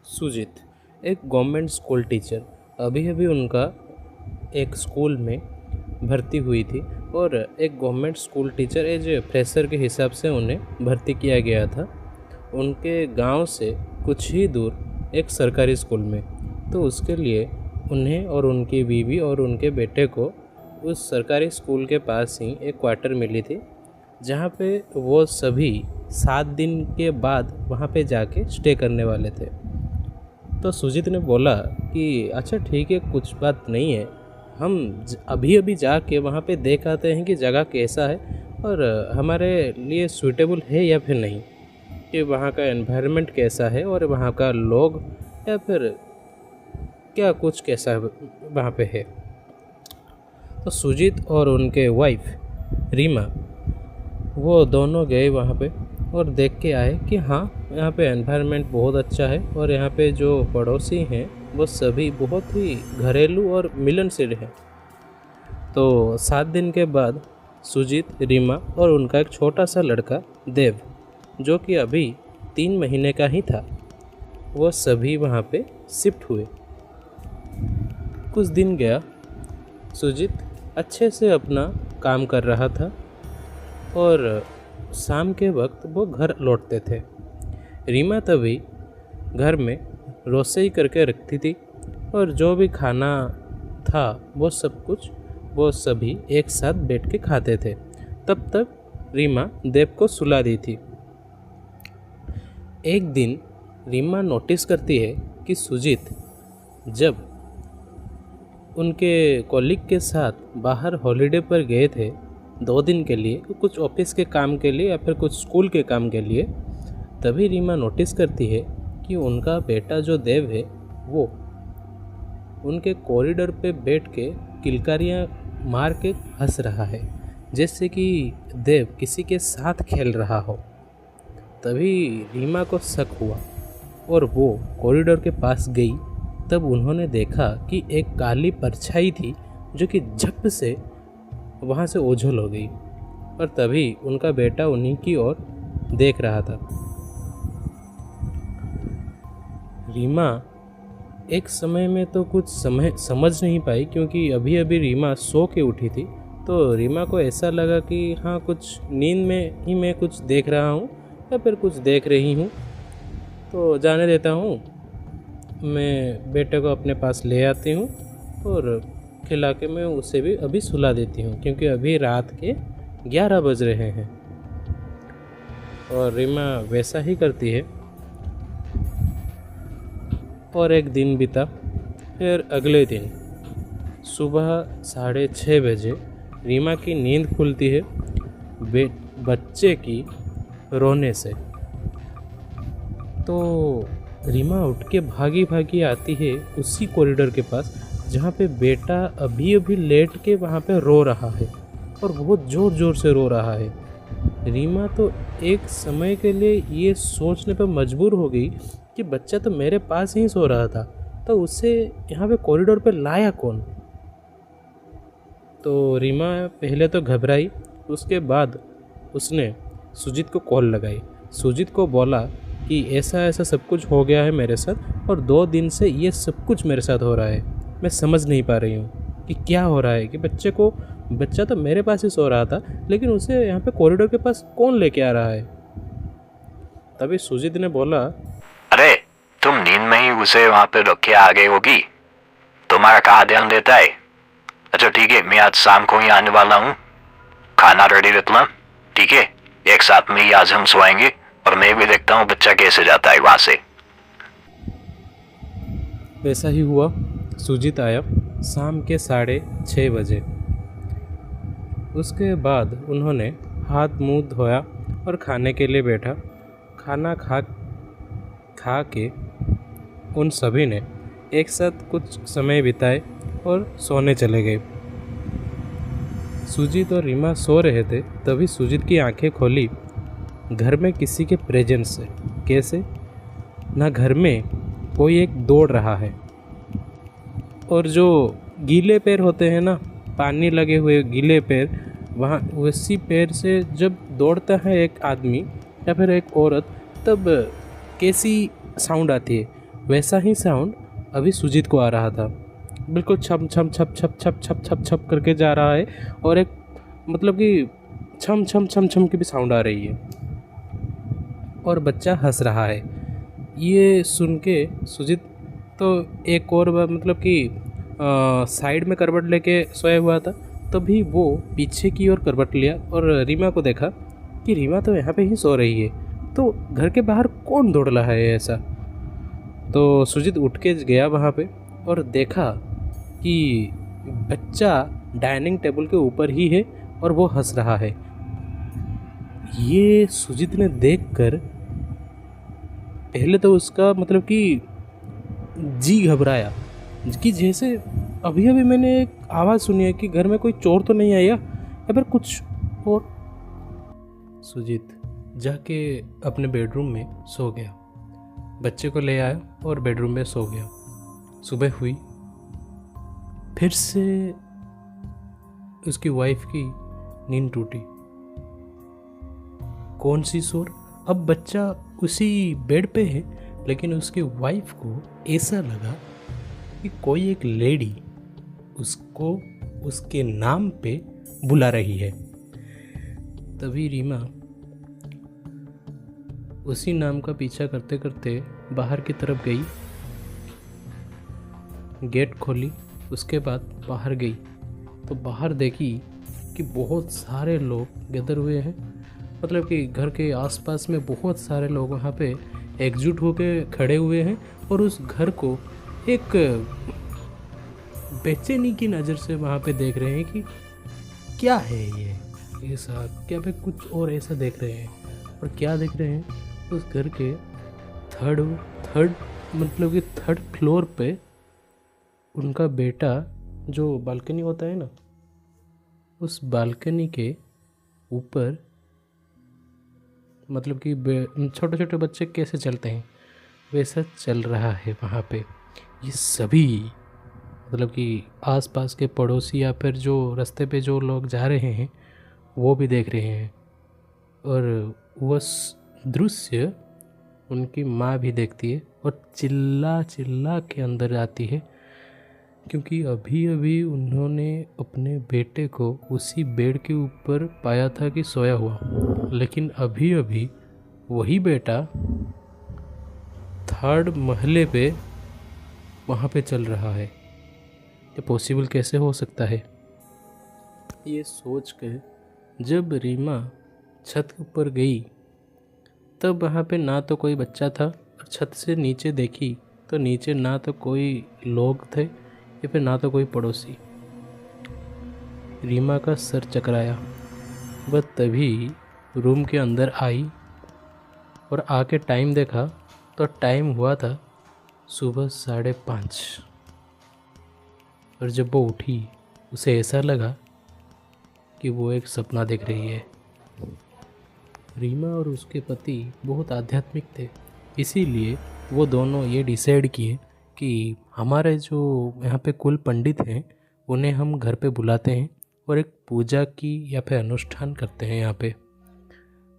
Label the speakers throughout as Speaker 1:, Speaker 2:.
Speaker 1: सुजीत एक government school teacher अभी अभी उनका एक स्कूल में भर्ती हुई थी और एक government school teacher as fresher के हिसाब से उन्हें भर्ती किया गया था उनके गांव से कुछ ही दूर एक सरकारी स्कूल में। तो उसके लिए उन्हें और उनकी बीवी और उनके बेटे को उस सरकारी स्कूल के पास ही एक क्वार्टर मिली थी जहाँ पे वो सभी 7 दिन के बाद वहाँ पे जाके स्टे करने वाले थे। तो सुजीत ने बोला कि अच्छा ठीक है, कुछ बात नहीं है, हम अभी अभी जाके वहाँ पे देख आते हैं कि जगह कैसा है और हमारे लिए सूटेबल है या फिर नहीं, कि वहाँ का एनवायरनमेंट कैसा है और वहाँ का लोग या फिर क्या कुछ कैसा वहाँ पे है। तो सुजीत और उनके वाइफ रीमा वो दोनों गए वहाँ पे और देख के आए कि हाँ, यहाँ पे एनवायरनमेंट बहुत अच्छा है और यहाँ पे जो पड़ोसी हैं वो सभी बहुत ही घरेलू और मिलनशील हैं। तो 7 दिन के बाद सुजीत, रीमा और उनका एक छोटा सा लड़का देव, जो कि अभी 3 महीने का ही था, वो सभी वहाँ पे शिफ्ट हुए। कुछ दिन गया, सुजीत अच्छे से अपना काम कर रहा था और शाम के वक्त वो घर लौटते थे। रीमा तभी घर में रसोई करके रखती थी और जो भी खाना था वो सब कुछ वो सभी एक साथ बैठ के खाते थे। तब तक रीमा देव को सुला दी थी। एक दिन रीमा नोटिस करती है कि सुजीत जब उनके कॉलीग के साथ बाहर हॉलिडे पर गए थे 2 दिन के लिए, कुछ ऑफिस के काम के लिए या फिर कुछ स्कूल के काम के लिए, तभी रीमा नोटिस करती है कि उनका बेटा जो देव है वो उनके कॉरिडोर पे बैठ के किलकारियाँ मार के हंस रहा है, जैसे कि देव किसी के साथ खेल रहा हो। तभी रीमा को शक हुआ और वो कॉरिडोर के पास गई। तब उन्होंने देखा कि एक काली परछाई थी जो कि झप से वहाँ से ओझल हो गई और तभी उनका बेटा उन्हीं की ओर देख रहा था। रीमा एक समय में तो कुछ समझ नहीं पाई, क्योंकि अभी अभी रीमा सो के उठी थी। तो रीमा को ऐसा लगा कि हाँ, कुछ नींद में ही मैं कुछ देख रहा हूँ या फिर कुछ देख रही हूँ, तो जाने देता हूँ, मैं बेटे को अपने पास ले आती हूँ और खिला के मैं उसे भी अभी सुला देती हूँ, क्योंकि अभी रात के 11 बज रहे हैं। और रीमा वैसा ही करती है। और एक दिन बीता। फिर अगले दिन सुबह 6:30 बजे रीमा की नींद खुलती है बच्चे की रोने से। तो रीमा उठ के भागी भागी आती है उसी कॉरिडोर के पास जहाँ पे बेटा अभी अभी लेट के वहाँ पे रो रहा है और बहुत ज़ोर ज़ोर से रो रहा है। रीमा तो एक समय के लिए ये सोचने पर मजबूर हो गई कि बच्चा तो मेरे पास ही सो रहा था, तो उसे यहाँ पे कॉरिडोर पे लाया कौन। तो रीमा पहले तो घबराई, उसके बाद उसने सुजीत को कॉल लगाई। सुजीत को बोला कि ऐसा ऐसा सब कुछ हो गया है मेरे साथ और 2 दिन से ये सब कुछ मेरे साथ हो रहा है, मैं समझ नहीं पा रही हूँ कि क्या हो रहा है, कि बच्चा तो मेरे पास ही सो रहा था, लेकिन उसे यहाँ पे कॉरिडोर के पास कौन लेके आ रहा है। तभी सुजीत ने बोला,
Speaker 2: अरे तुम नींद में ही उसे वहां पे रख के आ गई होगी, तुम्हारा कहाँ ध्यान देता है। अच्छा ठीक है, मैं आज शाम को ही आने वाला हूँ, खाना रेडी रख लो, ठीक है, एक साथ में ही आज हम सोएंगे और मैं भी देखता हूँ बच्चा कैसे जाता है वहां से।
Speaker 1: वैसा ही हुआ। सुजीत आया शाम के 6:30 बजे। उसके बाद उन्होंने हाथ मुंह धोया और खाने के लिए बैठा। खाना खा के उन सभी ने एक साथ कुछ समय बिताए और सोने चले गए। सुजीत और रीमा सो रहे थे, तभी सुजीत की आंखें खोली घर में किसी के प्रेजेंस से। कैसे ना, घर में कोई एक दौड़ रहा है और जो गीले पैर होते हैं ना, पानी लगे हुए गीले पैर, वहाँ वैसी पैर से जब दौड़ता है एक आदमी या फिर एक औरत, तब कैसी साउंड आती है, वैसा ही साउंड अभी सुजीत को आ रहा था। बिल्कुल छम छम छप छप छप छप छप छप करके जा रहा है, और एक मतलब कि छम छम छम छम की भी साउंड आ रही है, और बच्चा हंस रहा है। ये सुन के सुजीत तो एक और बार मतलब कि साइड में करवट लेके सोया हुआ था, तभी वो पीछे की ओर करवट लिया और रीमा को देखा कि रीमा तो यहाँ पे ही सो रही है, तो घर के बाहर कौन दौड़ रहा है ऐसा। तो सुजीत उठ के गया वहाँ पे और देखा कि बच्चा डाइनिंग टेबल के ऊपर ही है और वो हंस रहा है। ये सुजीत ने देखकर पहले तो उसका मतलब कि जी घबराया कि जैसे अभी अभी मैंने एक आवाज़ सुनी है कि घर में कोई चोर तो नहीं आया या फिर कुछ और। सुजीत जाके अपने बेडरूम में सो गया, बच्चे को ले आया और बेडरूम में सो गया। सुबह हुई, फिर से उसकी वाइफ की नींद टूटी। कौन सी शोर? अब बच्चा उसी बेड पे है, लेकिन उसकी वाइफ को ऐसा लगा कि कोई एक लेडी उसको उसके नाम पे बुला रही है। तभी रीमा उसी नाम का पीछा करते करते बाहर की तरफ गई, गेट खोली, उसके बाद बाहर गई तो बाहर देखी कि बहुत सारे लोग गदर हुए हैं। मतलब कि घर के आसपास में बहुत सारे लोग वहाँ पे एकजुट होकर खड़े हुए हैं और उस घर को एक बेचैनी की नज़र से वहाँ पे देख रहे हैं कि क्या है ये ऐसा, क्या पे कुछ और ऐसा देख रहे हैं। और क्या देख रहे हैं? उस घर के थर्ड मतलब कि थर्ड फ्लोर पे उनका बेटा, जो बालकनी होता है ना, उस बालकनी के ऊपर मतलब कि छोटे छोटे बच्चे कैसे चलते हैं वैसा चल रहा है वहाँ पे। ये सभी मतलब कि आसपास के पड़ोसी या फिर जो रास्ते पे जो लोग जा रहे हैं वो भी देख रहे हैं, और वह दृश्य उनकी माँ भी देखती है और चिल्ला चिल्ला के अंदर आती है, क्योंकि अभी अभी उन्होंने अपने बेटे को उसी बेड के ऊपर पाया था कि सोया हुआ, लेकिन अभी अभी वही बेटा थर्ड महले पे वहाँ पे चल रहा है। ये पॉसिबल कैसे हो सकता है? ये सोच कर जब रीमा छत के ऊपर गई तब वहाँ पे ना तो कोई बच्चा था, और छत से नीचे देखी तो नीचे ना तो कोई लोग थे या फिर ना तो कोई पड़ोसी। रीमा का सर चकराया। वह तभी रूम के अंदर आई और आके टाइम देखा तो टाइम हुआ था सुबह 5:30। और जब वो उठी उसे ऐसा लगा कि वो एक सपना देख रही है। रीमा और उसके पति बहुत आध्यात्मिक थे, इसीलिए वो दोनों ये डिसाइड किए कि हमारे जो यहाँ पे कुल पंडित हैं उन्हें हम घर पे बुलाते हैं और एक पूजा की या फिर अनुष्ठान करते हैं यहाँ पे।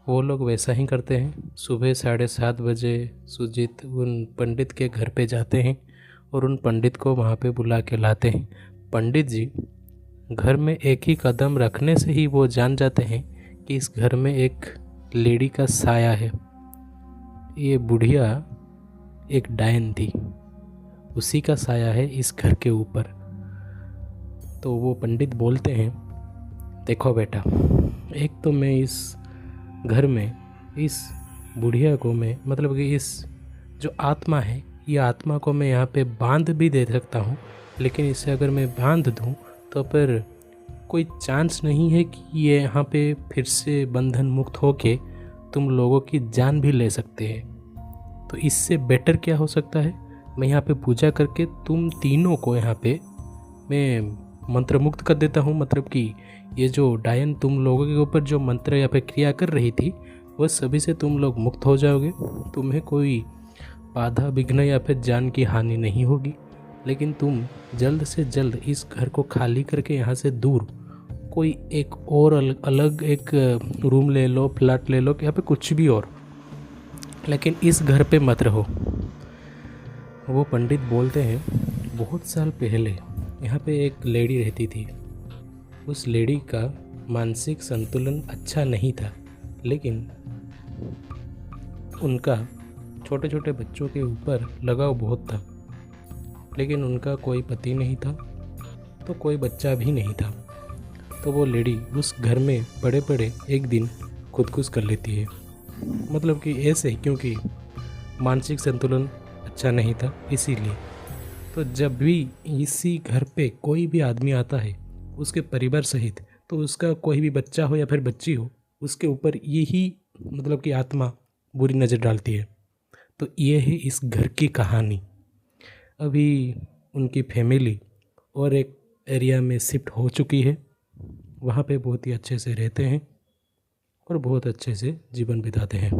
Speaker 1: वो लोग वैसा ही करते हैं। सुबह 7:30 बजे सुजीत उन पंडित के घर पे जाते हैं और उन पंडित को वहाँ पे बुला के लाते हैं। पंडित जी घर में एक ही कदम रखने से ही वो जान जाते हैं कि इस घर में एक लेडी का साया है। ये बुढ़िया एक डायन थी, उसी का साया है इस घर के ऊपर। तो वो पंडित बोलते हैं, देखो बेटा, एक तो मैं इस घर में इस बुढ़िया को मैं मतलब कि इस जो आत्मा है, ये आत्मा को मैं यहाँ पे बांध भी दे सकता हूँ, लेकिन इसे अगर मैं बांध दूँ तो फिर कोई चांस नहीं है कि ये यहाँ पे फिर से बंधन मुक्त होके तुम लोगों की जान भी ले सकते हैं। तो इससे बेटर क्या हो सकता है, मैं यहाँ पे पूजा करके तुम तीनों को यहाँ पे मैं मंत्र मुक्त कर देता हूँ। मतलब कि ये जो डायन तुम लोगों के ऊपर जो मंत्र या फिर क्रिया कर रही थी वह सभी से तुम लोग मुक्त हो जाओगे, तुम्हें कोई बाधा विघ्न या फिर जान की हानि नहीं होगी। लेकिन तुम जल्द से जल्द इस घर को खाली करके यहाँ से दूर कोई एक और अलग एक रूम ले लो, फ्लैट ले लो, या फिर कुछ भी और, लेकिन इस घर पे मत रहो। वो पंडित बोलते हैं, बहुत साल पहले यहाँ पे एक लेडी रहती थी। उस लेडी का मानसिक संतुलन अच्छा नहीं था, लेकिन उनका छोटे छोटे बच्चों के ऊपर लगाव बहुत था। लेकिन उनका कोई पति नहीं था, तो कोई बच्चा भी नहीं था। तो वो लेडी उस घर में पड़े पड़े एक दिन खुदकुश कर लेती है। मतलब कि ऐसे, क्योंकि मानसिक संतुलन अच्छा नहीं था इसीलिए। तो जब भी इसी घर पे कोई भी आदमी आता है उसके परिवार सहित, तो उसका कोई भी बच्चा हो या फिर बच्ची हो, उसके ऊपर यही मतलब कि आत्मा बुरी नज़र डालती है। तो ये है इस घर की कहानी। अभी उनकी फैमिली और एक एरिया में शिफ्ट हो चुकी है। वहाँ पे बहुत ही अच्छे से रहते हैं और बहुत अच्छे से जीवन बिताते हैं।